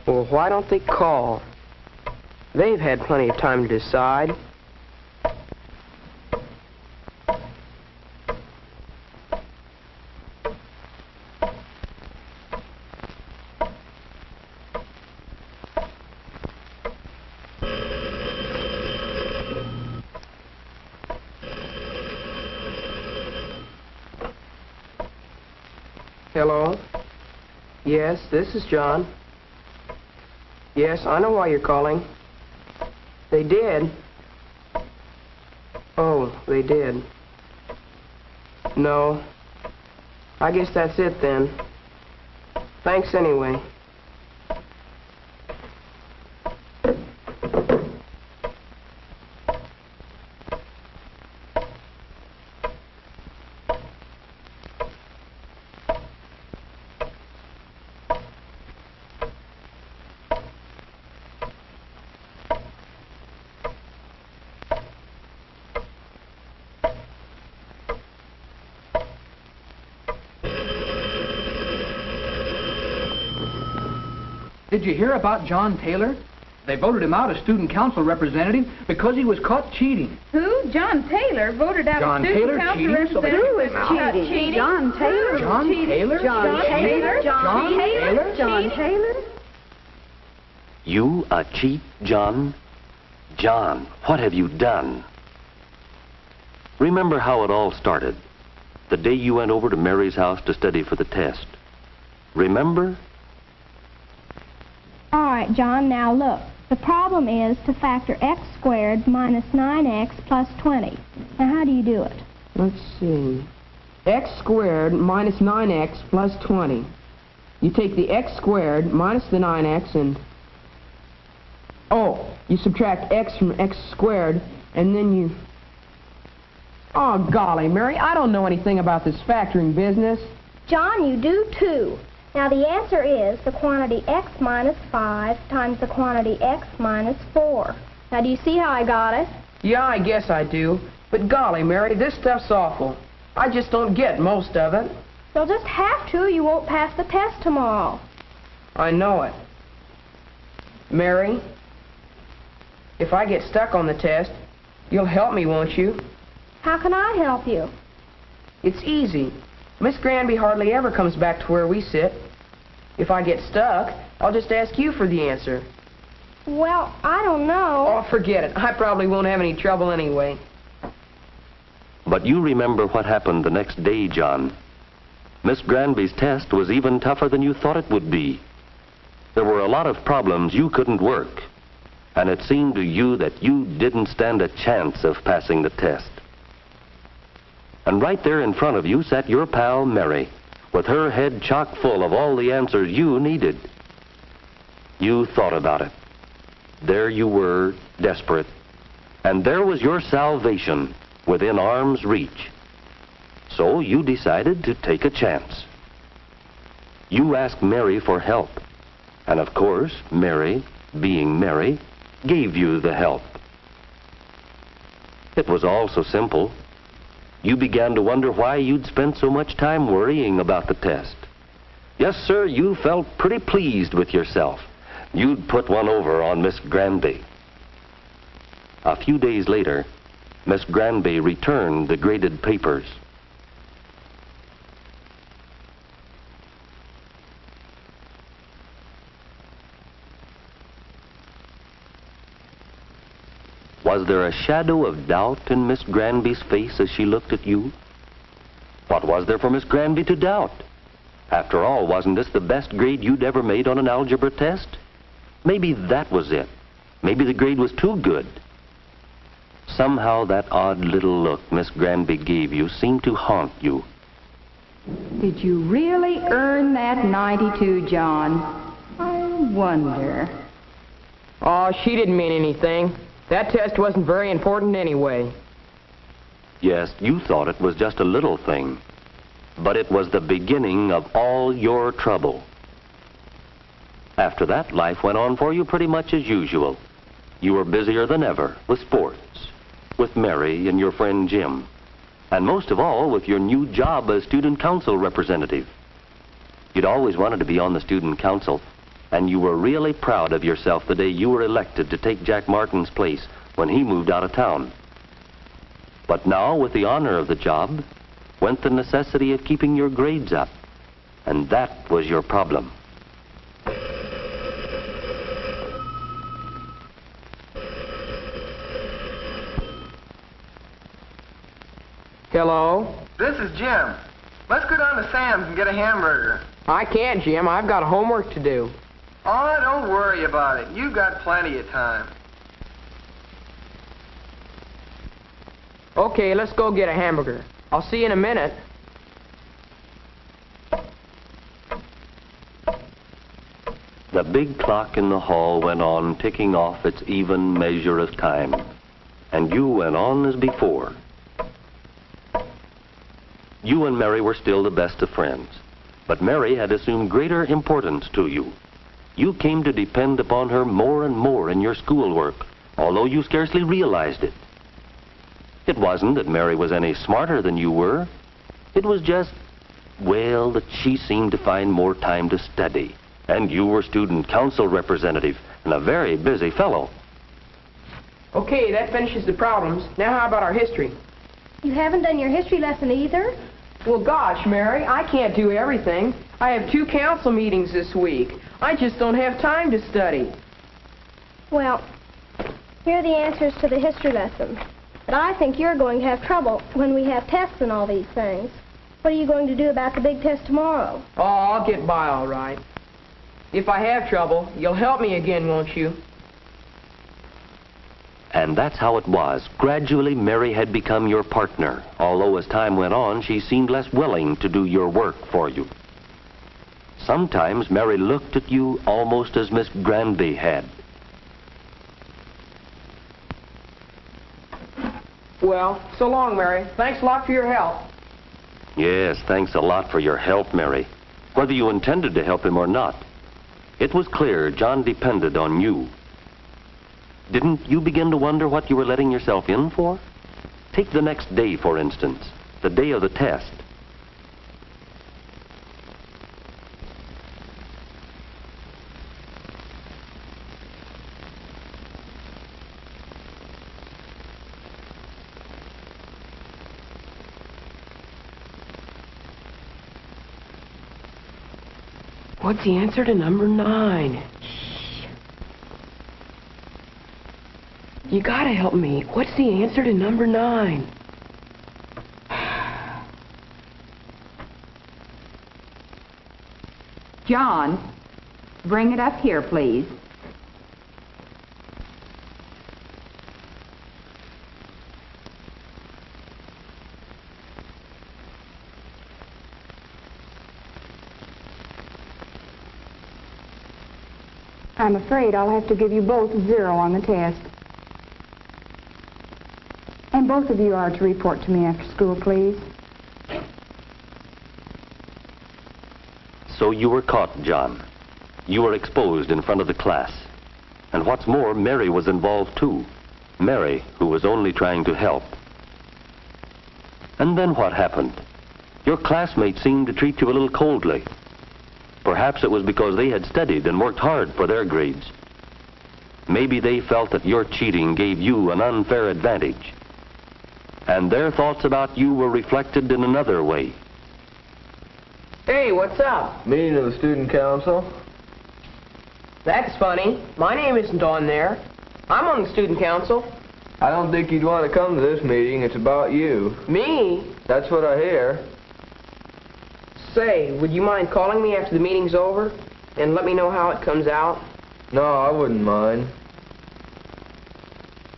Well, why don't they call? They've had plenty of time to decide. Hello? Yes, this is John. Yes, I know why you're calling. They did. Oh, they did. No. I guess that's it then. Thanks anyway. Did you hear about John Taylor? They voted him out as student council representative because he was caught cheating. Who? John Taylor voted out John as student Taylor council cheating? representative. Who is cheating? John Taylor? John Taylor? John Taylor? John Taylor? John Taylor? You a cheat, John? John, what have you done? Remember how it all started? The day you went over to Mary's house to study for the test. Remember? All right, John, now look. The problem is to factor x squared minus 9x plus 20. Now, how do you do it? Let's see. X squared minus 9x plus 20. You take the x squared minus the 9x and... Oh, you subtract x from x squared, and then you... Oh, golly, Mary, I don't know anything about this factoring business. John, you do too. Now, the answer is the quantity x minus 5 times the quantity x minus 4. Now, do you see how I got it? Yeah, I guess I do. But golly, Mary, this stuff's awful. I just don't get most of it. You'll just have to. You won't pass the test tomorrow. I know it. Mary, if I get stuck on the test, you'll help me, won't you? How can I help you? It's easy. Miss Granby hardly ever comes back to where we sit. If I get stuck, I'll just ask you for the answer. Well, I don't know. Oh, forget it. I probably won't have any trouble anyway. But you remember what happened the next day, John. Miss Granby's test was even tougher than you thought it would be. There were a lot of problems you couldn't work, and it seemed to you that you didn't stand a chance of passing the test. And right there in front of you sat your pal Mary, with her head chock full of all the answers you needed. You thought about it. There you were, desperate. And there was your salvation within arm's reach. So you decided to take a chance. You asked Mary for help. And of course, Mary, being Mary, gave you the help. It was all so simple. You began to wonder why you'd spent so much time worrying about the test. Yes, sir, you felt pretty pleased with yourself. You'd put one over on Miss Granby. A few days later, Miss Granby returned the graded papers. Was there a shadow of doubt in Miss Granby's face as she looked at you? What was there for Miss Granby to doubt? After all, wasn't this the best grade you'd ever made on an algebra test? Maybe that was it. Maybe the grade was too good. Somehow that odd little look Miss Granby gave you seemed to haunt you. Did you really earn that 92, John? wonder. Oh, she didn't mean anything. That test wasn't very important anyway. Yes, you thought it was just a little thing, but it was the beginning of all your trouble. After that, life went on for you pretty much as usual. You were busier than ever with sports, with Mary and your friend Jim, and most of all with your new job as student council representative. You'd always wanted to be on the student council, and you were really proud of yourself the day you were elected to take Jack Martin's place when he moved out of town. But now, with the honor of the job, went the necessity of keeping your grades up, and that was your problem. Hello? This is Jim. Let's go down to Sam's and get a hamburger. I can't, Jim. I've got homework to do. Oh, don't worry about it. You've got plenty of time. Okay, let's go get a hamburger. I'll see you in a minute. The big clock in the hall went on ticking off its even measure of time, and you went on as before. You and Mary were still the best of friends, but Mary had assumed greater importance to you. You came to depend upon her more and more in your schoolwork, although you scarcely realized it. It wasn't that Mary was any smarter than you were. It was just, well, that she seemed to find more time to study, and you were student council representative and a very busy fellow. Okay, that finishes the problems. Now how about our history? You haven't done your history lesson either? Well, gosh, Mary, I can't do everything. I have 2 council meetings this week. I just don't have time to study. Well, here are the answers to the history lesson. But I think you're going to have trouble when we have tests and all these things. What are you going to do about the big test tomorrow? Oh, I'll get by all right. If I have trouble, you'll help me again, won't you? And that's how it was. Gradually, Mary had become your partner, although as time went on, she seemed less willing to do your work for you. Sometimes Mary looked at you almost as Miss Granby had. Well, so long, Mary. Thanks a lot for your help. Yes, thanks a lot for your help, Mary. Whether you intended to help him or not, it was clear John depended on you. Didn't you begin to wonder what you were letting yourself in for? Take the next day, for instance, the day of the test. What's the answer to number 9? You gotta help me. What's the answer to number 9? John, bring it up here, please. I'm afraid I'll have to give you both 0 on the test. And both of you are to report to me after school, please. So you were caught, John. You were exposed in front of the class. And what's more, Mary was involved too. Mary, who was only trying to help. And then what happened? Your classmates seemed to treat you a little coldly. Perhaps it was because they had studied and worked hard for their grades. Maybe they felt that your cheating gave you an unfair advantage. And their thoughts about you were reflected in another way. Hey, what's up? Meeting of the student council. That's funny. My name isn't on there. I'm on the student council. I don't think you'd want to come to this meeting. It's about you. Me? That's what I hear. Say, would you mind calling me after the meeting's over and let me know how it comes out? No, I wouldn't mind.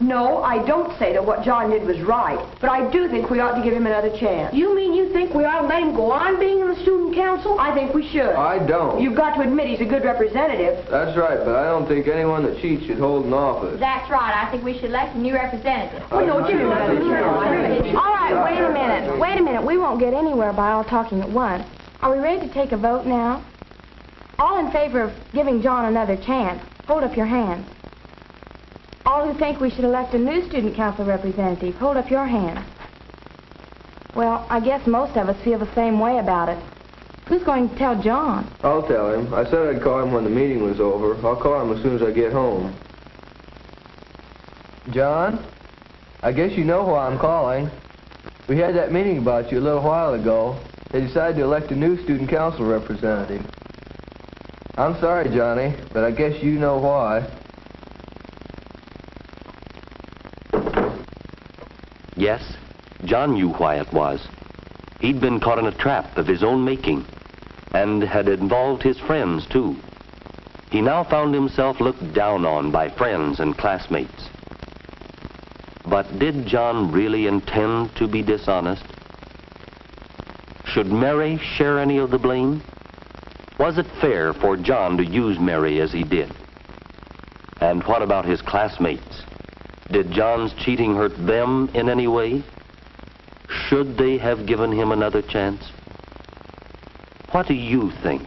No, I don't say that what John did was right, but I do think we ought to give him another chance. You mean you think we ought to let him go on being in the student council? I think we should. I don't. You've got to admit he's a good representative. That's right, but I don't think anyone that cheats should hold an office. That's right. I think we should elect a new representative. Oh, no, give him another chance. All right, wait a minute. Wait a minute. We won't get anywhere by all talking at once. Are we ready to take a vote now? All in favor of giving John another chance, hold up your hand. All who think we should elect a new student council representative, hold up your hand. Well, I guess most of us feel the same way about it. Who's going to tell John? I'll tell him. I said I'd call him when the meeting was over. I'll call him as soon as I get home. John, I guess you know why I'm calling. We had that meeting about you a little while ago. They decided to elect a new student council representative. I'm sorry, Johnny, but I guess you know why. Yes, John knew why it was. He'd been caught in a trap of his own making, and had involved his friends, too. He now found himself looked down on by friends and classmates. But did John really intend to be dishonest? Should Mary share any of the blame? Was it fair for John to use Mary as he did? And what about his classmates? Did John's cheating hurt them in any way? Should they have given him another chance? What do you think?